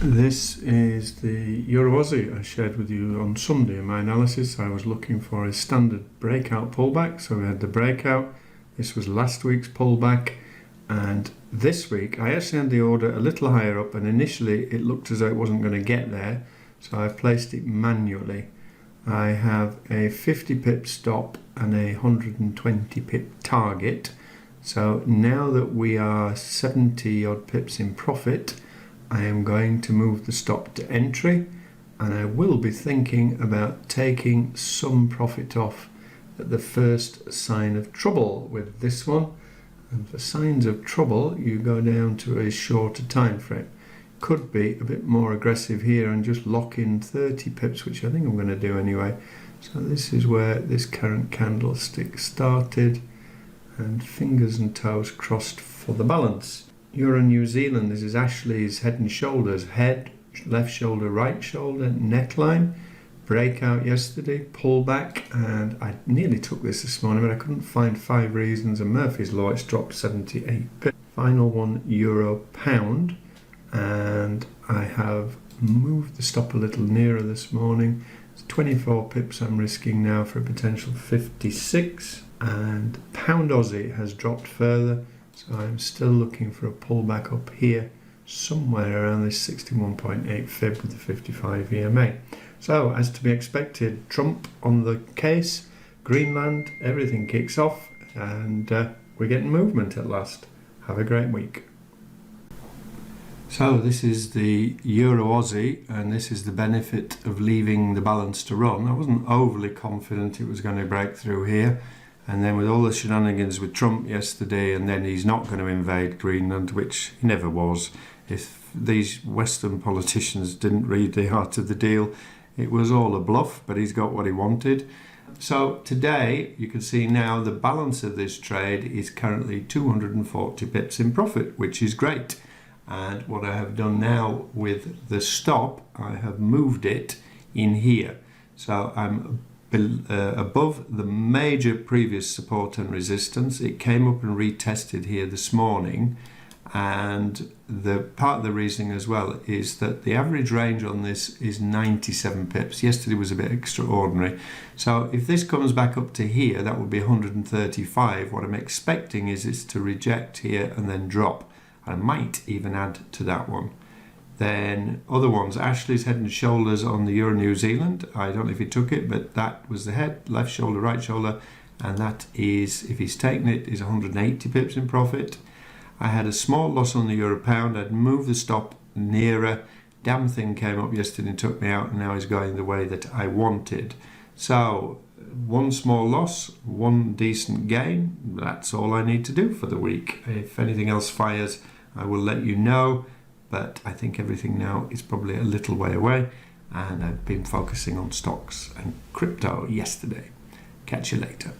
This is the EURAUD I shared with you on Sunday in my analysis. I was looking for a standard breakout pullback, so we had the breakout. This was last week's pullback, and this week I actually had the order a little higher up, and initially it looked as though it wasn't going to get there, so I've placed it manually. I have a 50 pip stop and a 120 pip target. So now that we are 70 odd pips in profit, I am going to move the stop to entry, and I will be thinking about taking some profit off at the first sign of trouble with this one. And for signs of trouble, you go down to a shorter time frame. Could be a bit more aggressive here and just lock in 30 pips, which I think I'm going to do anyway. So this is where this current candlestick started, and fingers and toes crossed for the balance. Euro New Zealand, this is Ashley's head and shoulders. Head, left shoulder, right shoulder, neckline. Breakout yesterday, pullback, and I nearly took this morning, but I couldn't find 5 reasons, and Murphy's Law, it's dropped 78 pips. Final one, Euro Pound, and I have moved the stop a little nearer this morning. It's 24 pips I'm risking now for a potential 56, and Pound Aussie has dropped further. So I'm still looking for a pullback up here, somewhere around this 61.8 fib with the 55 EMA. So, as to be expected, Trump on the case, Greenland, everything kicks off, and we're getting movement at last. Have a great week. So this is the Euro Aussie, and this is the benefit of leaving the balance to run. I wasn't overly confident it was going to break through here. And then with all the shenanigans with Trump yesterday, and then he's not going to invade Greenland, which he never was. If these Western politicians didn't read the heart of the deal, it was all a bluff, but he's got what he wanted. So today, you can see now the balance of this trade is currently 240 pips in profit, which is great. And what I have done now with the stop, I have moved it in here. So I'm above the major previous support and resistance. It came up and retested here this morning, and the part of the reasoning as well is that the average range on this is 97 pips. Yesterday was a bit extraordinary, so if this comes back up to here, that would be 135. What I'm expecting is it's to reject here and then drop. I might even add to that one. Then other ones, Ashley's head and shoulders on the Euro New Zealand. I don't know if he took it, but that was the head, left shoulder, right shoulder, and that is, if he's taken it, is 180 pips in profit. I had a small loss on the Euro Pound. I'd moved the stop nearer. Damn thing came up yesterday and took me out, and now is going the way that I wanted. So one small loss, one decent gain. That's all I need to do for the week. If anything else fires, I will let you know. But I think everything now is probably a little way away, and I've been focusing on stocks and crypto yesterday. Catch you later.